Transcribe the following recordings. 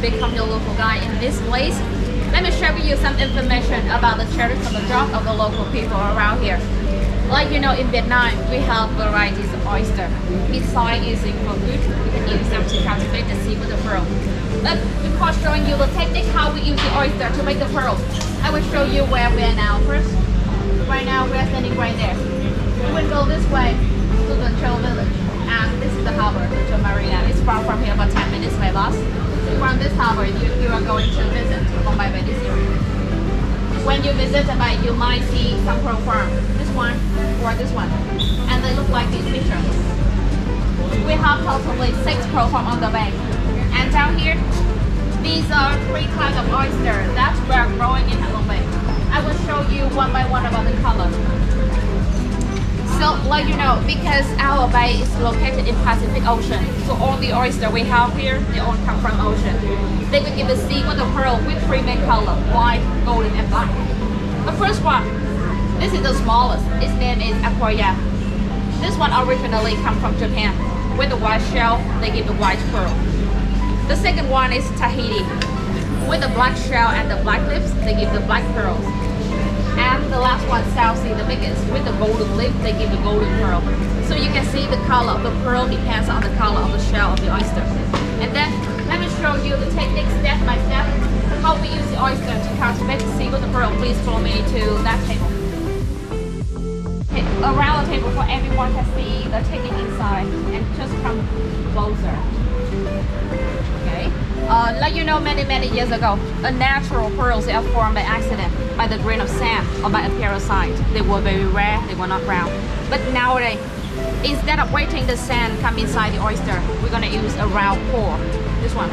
become your local guide in this place. Let me share with you some information about the traditional job of the local people around here. Like you know, in Vietnam, we have varieties of oyster. Besides using for food, we can use them to cultivate the seaweed, the pearl. But before showing you the technique how we use the oyster to make the pearl, I will show you where we are now. First, right now we are standing right there. We will go this way to the Trail Village, and this is the harbor, the marina. It's far from here, about 10 minutes by bus. From this harbor, you are going to visit Mumbai by this area. When you visit Mumbai, you might see some pearl farm. This one or this one, and they look like these pictures. We have totally 6 pearl farm on the bank, and down here, these are 3 types of oyster that we are growing in Halong Bay. I will show you one by one about the color. So, like you know, because our bay is located in Pacific Ocean, so all the oyster we have here, they all come from ocean. They will give a seaweed or pearl with 3 main colors, white, golden, and black. The first one, this is the smallest. Its name is aquarium. This one originally comes from Japan. With the white shell, they give the white pearl. The second one is Tahiti. With the black shell and the black lips, they give the black pearls. And the last one, South Sea, the biggest. With the golden lip, they give the golden pearl. So you can see the color of the pearl depends on the color of the shell of the oyster. And then, let me show you the technique step by step. How we use the oyster to cultivate the seaweed, the pearl. Please follow me to that table. Okay, around the table so everyone can see the technique inside. And just come closer. Okay. Like you know, many years ago, a natural pearls are formed by accident, by the grain of sand or by a parasite. They were very rare, they were not round. But nowadays, instead of waiting the sand come inside the oyster, we're gonna use a round core. This one.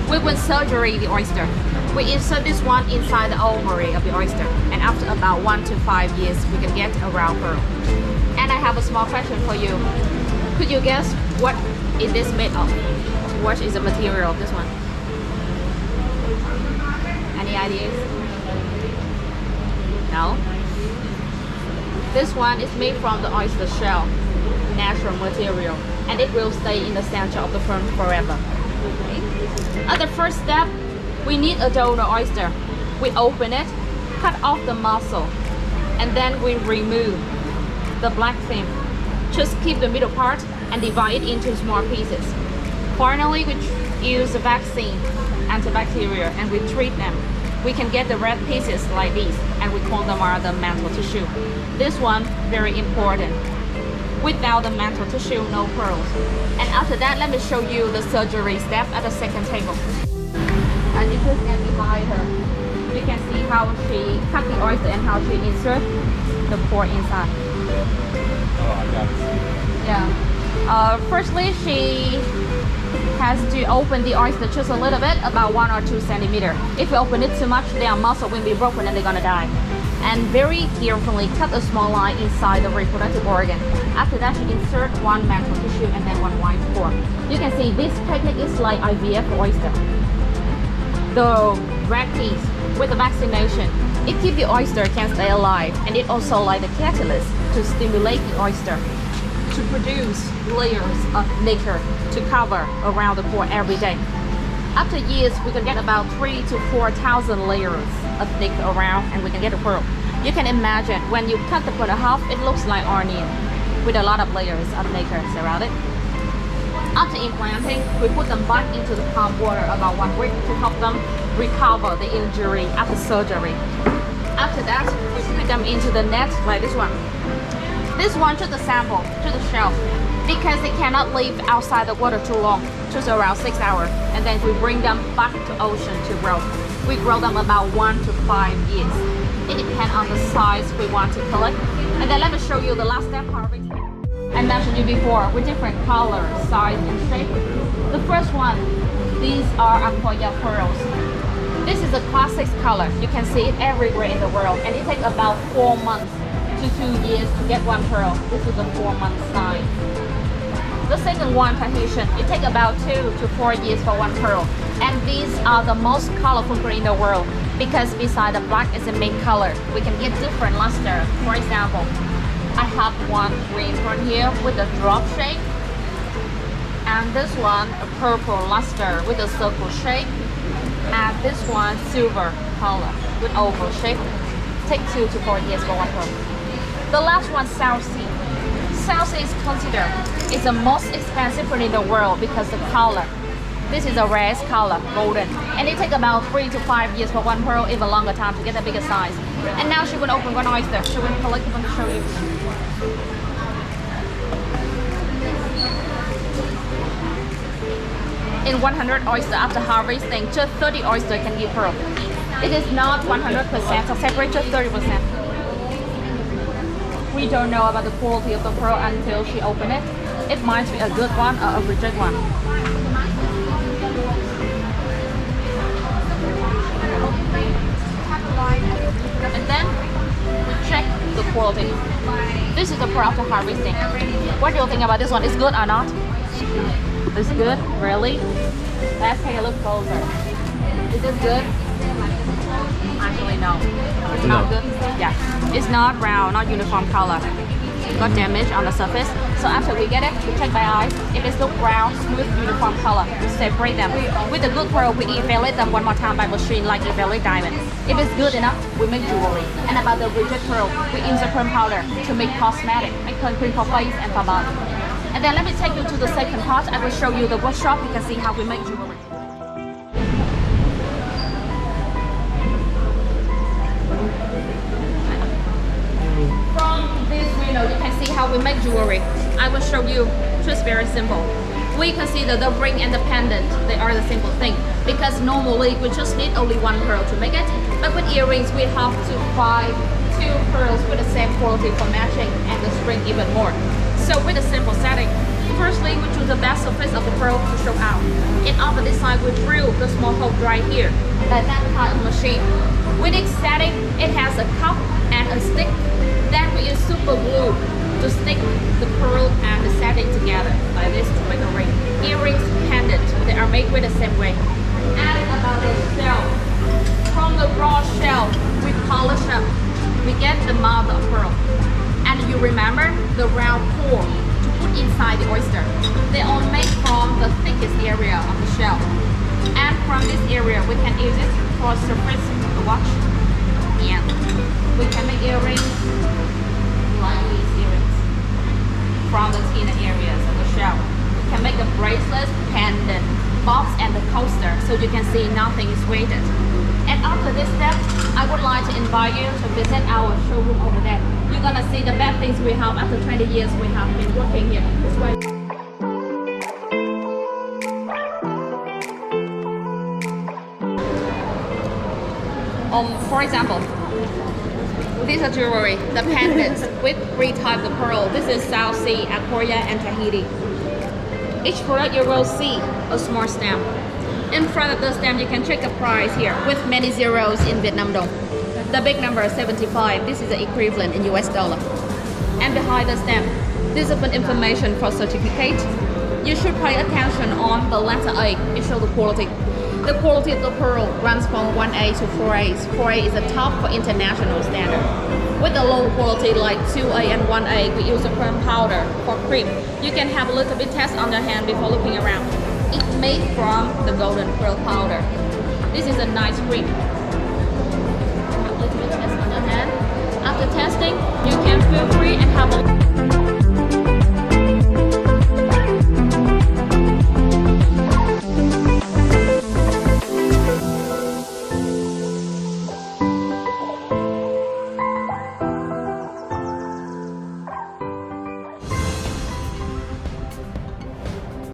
We will surgery the oyster. We insert this one inside the ovary of the oyster, and after about 1 to 5 years, we can get a round pearl. And I have a small question for you. Could you guess what is this made of? What is the material of this one? Any ideas? No? This one is made from the oyster shell, natural material, and it will stay in the center of the firm forever. Okay. At the first step, we need a donor oyster. We open it, cut off the mussel, and then we remove the black fin. Just keep the middle part and divide it into small pieces. Finally, we use the vaccine, antibacterial, and we treat them. We can get the red pieces like these, and we call them the mantle tissue. This one, very important. Without the mantle tissue, no pearls. And after that, let me show you the surgery step at the second table. And if you stand behind her, you can see how she cut the oyster and how she insert the core inside. Oh, I got it. Yeah. Firstly, she has to open the oyster just a little bit, about 1 or 2 centimeters. If you open it too much, their muscle will be broken and they're gonna die. And very carefully cut a small line inside the reproductive organ. After that, you insert 1 mantle tissue and then 1 white core. You can see this technique is like IVF oyster. The red piece with the vaccination, it keeps the oyster can stay alive, and it also like the catalyst to stimulate the oyster to produce layers of nacre to cover around the core every day. After years, we can get about 3,000 to 4,000 layers of nacre around, and we can get a pearl. You can imagine when you cut the pearl in half, it looks like onion with a lot of layers of nacre around it. After implanting, we put them back into the calm water about 1 week to help them recover the injury after surgery. After that, we put them into the net like this one. This one to the sample, to the shell, because they cannot live outside the water too long, just around 6 hours. And then we bring them back to ocean to grow. We grow them about 1 to 5 years. It depends on the size we want to collect. And then let me show you the last step harvesting. I mentioned you before with different colors, size, and shape. The first one, these are aquarium pearls. This is a classic color. You can see it everywhere in the world, and it takes about 4 months to 2 years to get 1 pearl. This is a 4-month size. The second one, Tahitian, it takes about 2 to 4 years for 1 pearl. And these are the most colorful green in the world because beside the black is the main color. We can get different luster. For example, I have one green one here with a drop shape, and this one a purple luster with a circle shape, And this one, silver color with oval shape. Take 2 to 4 years for one pearl. The last one, South Sea. South Sea is considered is the most expensive pearl in the world because the color. This is a rarest color, golden. And it takes about 3 to 5 years for one pearl, even longer time to get the bigger size. And now she will open one oyster. She will collect one to show you. In 100 oyster after harvesting, just 30 oyster can give pearl. It is not 100%, so separate just 30%. We don't know about the quality of the pearl until she open it. It might be a good one or a reject one. And then we check the quality. This is the pearl after harvesting. What do you think about this one? Is good or not? It's good? Really? Let's take a look closer. Is it good? Actually, no. It's not good. Yeah. It's not brown, not uniform color. Got damage on the surface. So after we get it, we check by eyes. If it's look brown, smooth, uniform color, we separate them. With the good pearl, we evaluate them one more time by machine like evaluate diamond. If it's good enough, we make jewelry. And about the reject pearl, we insert pearl powder to make cosmetic, make cream for face and for body. And then let me take you to the second part. I will show you the workshop. You can see how we make jewelry. From this window, you can see how we make jewelry. I will show you. Just very simple. We consider the ring and the pendant. They are the simple thing because normally we just need only one pearl to make it. But with earrings, we have to buy 2 pearls with the same quality for matching and the string even more. So with a simple setting, firstly we choose the best surface of the pearl to show out. And after this side, we drill the small hole right here. Like that kind of machine. With this setting, it has a cup and a stick. Then we use super glue to stick the pearl and the setting together like this to make a ring. Earrings, pendant, they are made with the same way. And about the shell, from the raw shell, we polish up. We get the mouth of pearl. And you remember the round core to put inside the oyster. They are made from the thickest area of the shell. And from this area, we can use it for surface the watch. And we can make earrings like these earrings from the thinner areas of the shell. We can make a bracelet, pendant, box, and the coaster, so you can see nothing is weighted. And after this step, I would like to invite you to visit our showroom over there. You're gonna see the best things we have after 20 years we have been working here. This way. For example, these are jewelry, the pendants with 3 types of pearl. This is South Sea, Aquaria, and Tahiti. Each product you will see a small stamp. In front of the stamp, you can check the price here with many zeros in Vietnam dong. The big number is 75. This is the equivalent in US dollar. And behind the stamp, this is information for certificate. You should pay attention on the letter A. It shows the quality. The quality of the pearl runs from 1A to 4A. 4A is the top for international standard. With the low quality like 2A and 1A, we use a pearl powder for cream. You can have a little bit test on your hand before looking around. It's made from the golden pearl powder. This is a nice cream. A little bit test on your hand. After testing, you can feel free and have a